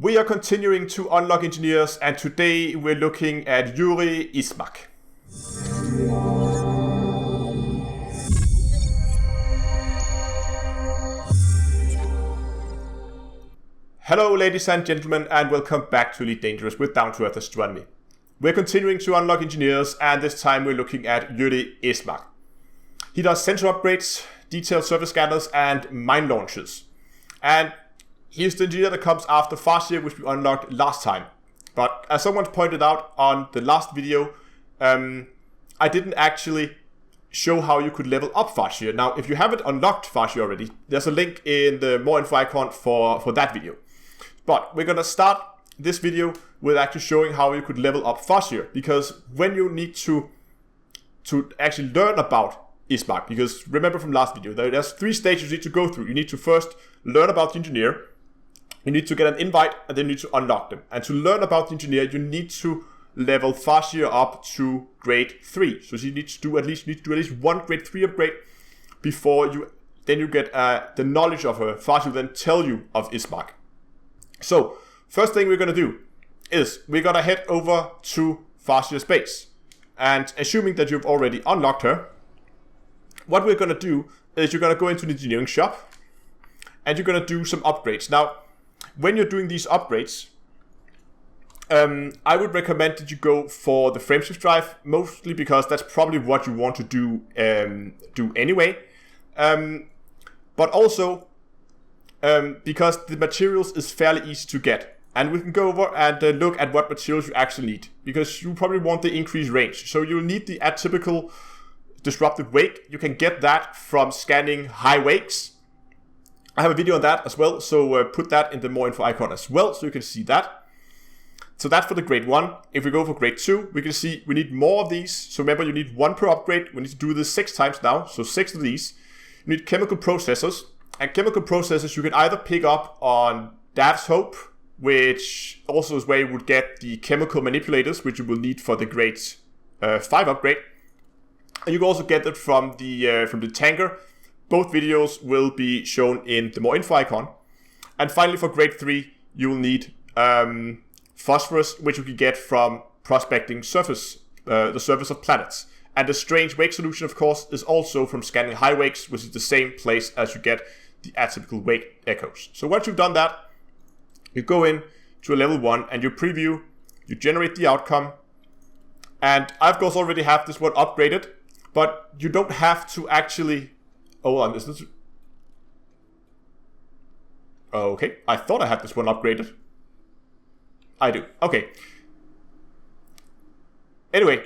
We are continuing to unlock engineers, and today we're looking at Juri Ishmaak. Hello ladies and gentlemen, and welcome back to Elite Dangerous with Down to Earth Astronomy. We're continuing to unlock engineers, and this time we're looking at Juri Ishmaak. He does sensor upgrades, detailed surface scanners, and mine launches. And he's the engineer that comes after Farseer, which we unlocked last time. But as someone pointed out on the last video, I didn't actually show how you could level up Farseer. Now, if you haven't unlocked Farseer already, there's a link in the more info icon for that video. But we're gonna start this video with actually showing how you could level up Farseer, because when you need to actually learn about Ishmaak, because remember from last video, there's 3 stages you need to go through. You need to first learn about the engineer, you need to get an invite, and then you need to unlock them. And to learn about the engineer, you need to level Farseer up to grade 3. So you need to do at least one grade 3 upgrade before you get the knowledge of Farseer will then tell you of Ishmaak. So first thing we're gonna do is we're gonna head over to Farseer's base. And assuming that you've already unlocked her, what we're gonna do is you're gonna go into the engineering shop and you're gonna do some upgrades. Now, when you're doing these upgrades, I would recommend that you go for the frameshift drive, mostly because that's probably what you want to do anyway. But also because the materials is fairly easy to get. And we can go over and look at what materials you actually need, because you probably want the increased range. So you'll need the atypical disruptive wake. You can get that from scanning high wakes. I have a video on that as well, so put that in the more info icon as well, so you can see that. So that's for the grade 1. If we go for grade 2, we can see we need more of these. So remember, you need 1 per upgrade. We need to do this 6 times now, so 6 of these. You need chemical processors. And chemical processors you can either pick up on Dav's Hope, which also is where you would get the chemical manipulators, which you will need for the grade 5 upgrade. And you can also get it from the tanker. Both videos will be shown in the more info icon. And finally, for grade 3, you will need phosphorus, which you can get from prospecting the surface of planets. And the strange wake solution, of course, is also from scanning high wakes, which is the same place as you get the atypical wake echoes. So once you've done that, you go in to a level 1 and you preview, you generate the outcome. And I, of course, already have this one upgraded, but you don't have to actually... Hold on, is this... Okay, I thought I had this one upgraded. I do, okay. Anyway,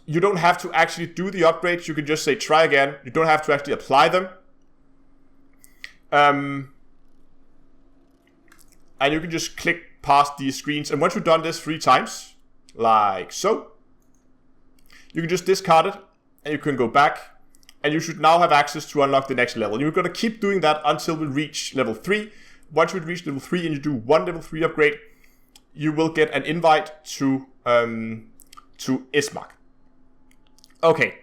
you don't have to actually do the upgrades, you can just say try again. You don't have to actually apply them. And you can just click past these screens. And once you've done this 3 times, like so, you can just discard it and you can go back. And you should now have access to unlock the next level. You're going to keep doing that until we reach level 3. Once we reach level 3 and you do 1 level 3 upgrade, you will get an invite to Ishmaak. Okay,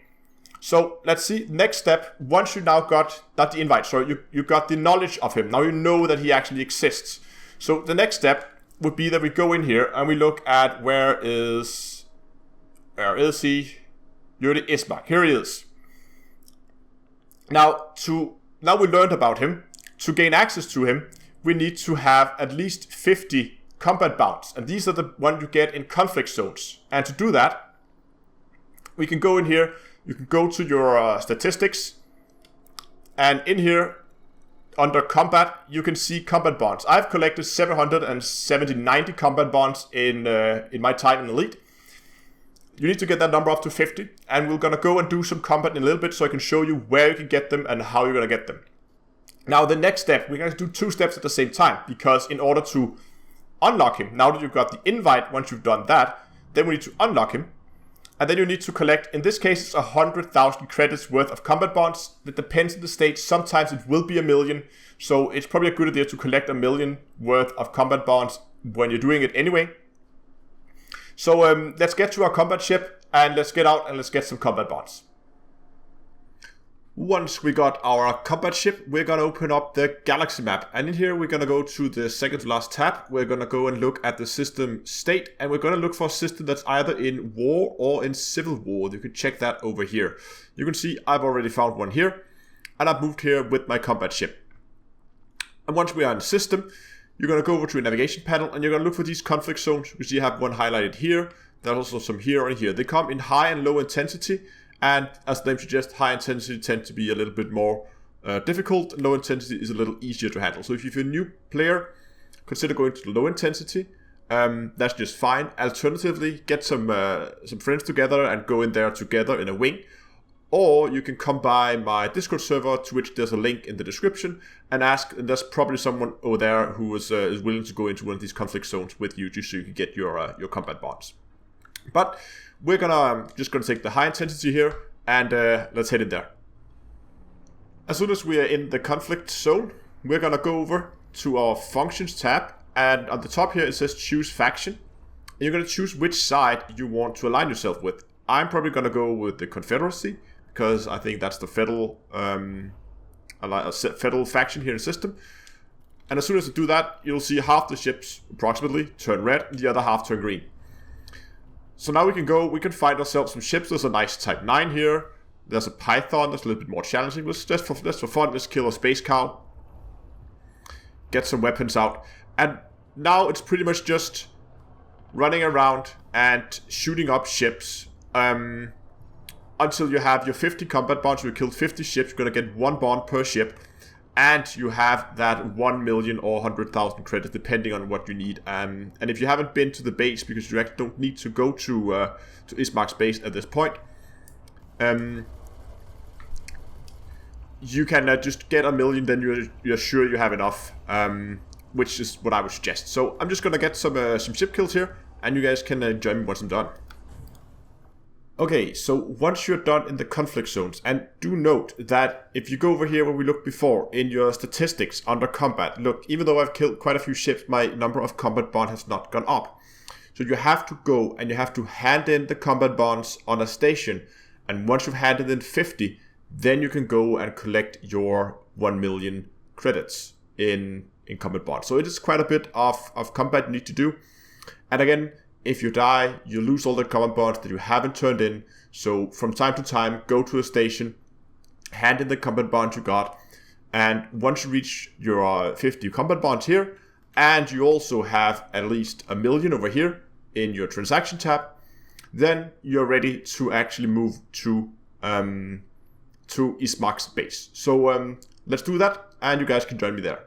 so let's see. Next step, once you now got the invite, so you got the knowledge of him. Now you know that he actually exists. So the next step would be that we go in here and we look at where is he? Juri Ishmaak. Here he is. Now we learned about him. To gain access to him, we need to have at least 50 combat bounds, and these are the ones you get in conflict zones. And to do that, we can go in here. You can go to your statistics, and in here under combat, you can see combat bonds. I've collected 790 combat bonds in my time in Elite. You need to get that number up to 50, and we're going to go and do some combat in a little bit so I can show you where you can get them and how you're going to get them. Now, the next step, we're going to do 2 steps at the same time, because in order to unlock him, now that you've got the invite, once you've done that, then we need to unlock him, and then you need to collect, in this case, it's 100,000 credits worth of combat bonds. That depends on the stage. Sometimes it will be 1 million, so it's probably a good idea to collect 1 million worth of combat bonds when you're doing it anyway. So let's get to our combat ship and let's get out and let's get some combat bonds. Once we got our combat ship, we're gonna open up the galaxy map, and in here we're gonna go to the second to last tab. We're gonna go and look at the system state, and we're gonna look for a system that's either in war or in civil war. You can check that over here. You can see I've already found one here, and I've moved here with my combat ship. And once we are in the system, you're gonna go over to a navigation panel, and you're gonna look for these conflict zones. You see I have one highlighted here. There's also some here and here. They come in high and low intensity. And as the name suggests, high intensity tend to be a little bit more difficult, and low intensity is a little easier to handle. So if you're a new player, consider going to the low intensity. That's just fine. Alternatively, get some friends together and go in there together in a wing. Or you can come by my Discord server, to which there's a link in the description, and ask, and there's probably someone over there who is willing to go into one of these conflict zones with you, just so you can get your combat bonds. But we're just gonna take the high intensity here, and let's head in there. As soon as we are in the conflict zone, we're gonna go over to our functions tab, and on the top here it says choose faction. And you're gonna choose which side you want to align yourself with. I'm probably gonna go with the Confederacy, because I think that's the federal faction here in the system. And as soon as you do that, you'll see half the ships approximately turn red, and the other half turn green. So now we can find ourselves some ships. There's a nice Type 9 here. There's a Python that's a little bit more challenging. But just for fun, let's kill a space cow. Get some weapons out. And now it's pretty much just running around and shooting up ships until you have your 50 combat bonds. You killed 50 ships. You're going to get 1 bond per ship. And you have that 1 million or 100,000 credits, depending on what you need. And if you haven't been to the base, because you actually don't need to go to Ishmaak's base at this point, you can just get 1 million. Then you're sure you have enough, which is what I would suggest. So I'm just gonna get some ship kills here, and you guys can join me once I'm done. Okay, so once you're done in the conflict zones, and do note that if you go over here where we looked before, in your statistics under combat, look, even though I've killed quite a few ships, my number of combat bond has not gone up. So you have to go and you have to hand in the combat bonds on a station, and once you've handed in 50, then you can go and collect your 1 million credits in combat bonds. So it is quite a bit of combat you need to do. And again, if you die, you lose all the combat bonds that you haven't turned in. So from time to time, go to a station, hand in the combat bond you got, and once you reach your 50 combat bonds here, and you also have at least 1 million over here in your transaction tab, then you're ready to actually move to Ishmaak's base. So let's do that, and you guys can join me there.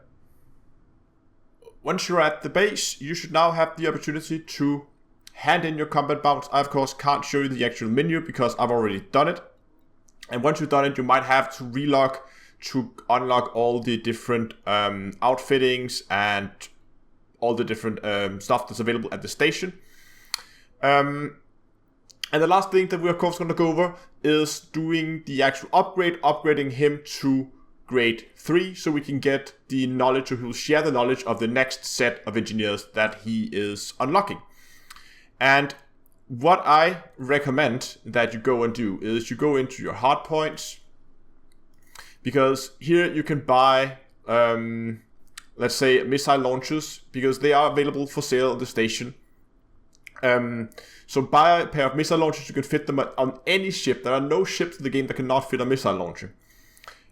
Once you're at the base, you should now have the opportunity to hand in your combat bonds. I, of course, can't show you the actual menu because I've already done it. And once you've done it, you might have to relog to unlock all the different outfittings and all the different stuff that's available at the station. And the last thing that we're, of course, going to go over is doing the actual upgrading him to grade 3, so we can get the knowledge, or he'll share the knowledge of the next set of engineers that he is unlocking. And what I recommend that you go and do is you go into your hard points, because here you can buy, let's say, missile launchers, because they are available for sale at the station. So buy a pair of missile launchers. You can fit them on any ship. There are no ships in the game that cannot fit a missile launcher.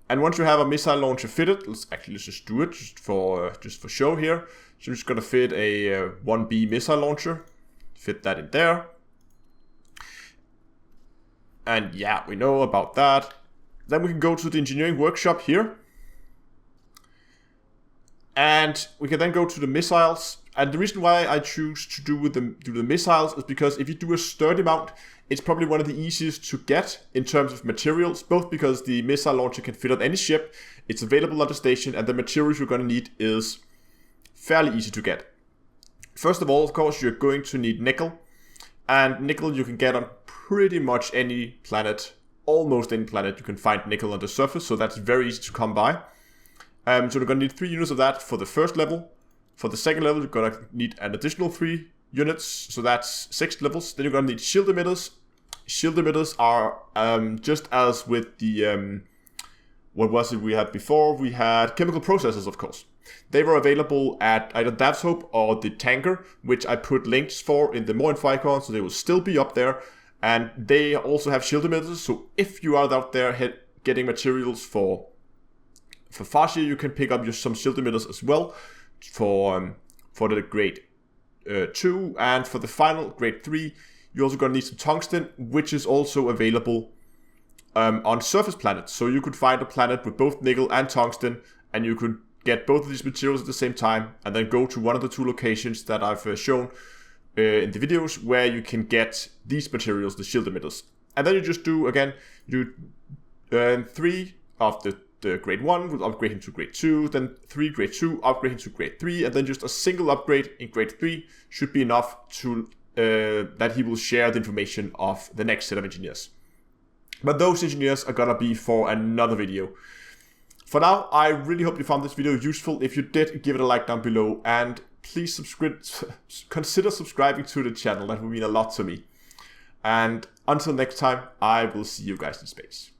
And once you have a missile launcher fitted, let's just do it just for show here. So I'm just gonna fit a 1B missile launcher. Fit that in there. And yeah, we know about that. Then we can go to the engineering workshop here. And we can then go to the missiles. And the reason why I choose to do the missiles is because if you do a sturdy mount, it's probably one of the easiest to get in terms of materials, both because the missile launcher can fit on any ship, it's available at the station, and the materials you're going to need is fairly easy to get. First of all, of course, you're going to need nickel. And nickel you can get on pretty much any planet. Almost any planet you can find nickel on the surface, so that's very easy to come by. So we're going to need 3 units of that for the first level. For the second level, you're going to need an additional 3 units, so that's 6 levels. Then you're going to need shield emitters. Shield emitters are, just as with the what was it we had before? We had chemical processes, of course. They were available at either Dav's Hope or the Tanker, which I put links for in the more info icon, so they will still be up there. And they also have shield emitters, so if you are out there getting materials for Farshia, you can pick up some shield emitters as well for the grade 2, and for the final grade 3, you're also going to need some tungsten, which is also available on surface planets. So you could find a planet with both nickel and tungsten, and you could get both of these materials at the same time, and then go to one of the 2 locations that I've shown in the videos where you can get these materials, the shield emitters. And then you just do, again, you 3 of the grade 1 will upgrade into grade 2, then 3 grade 2 upgrade into grade 3, and then just a single upgrade in grade 3 should be enough to that he will share the information of the next set of engineers. But those engineers are gonna be for another video. For now, I really hope you found this video useful. If you did, give it a like down below, and please consider subscribing to the channel. That would mean a lot to me. And until next time, I will see you guys in space.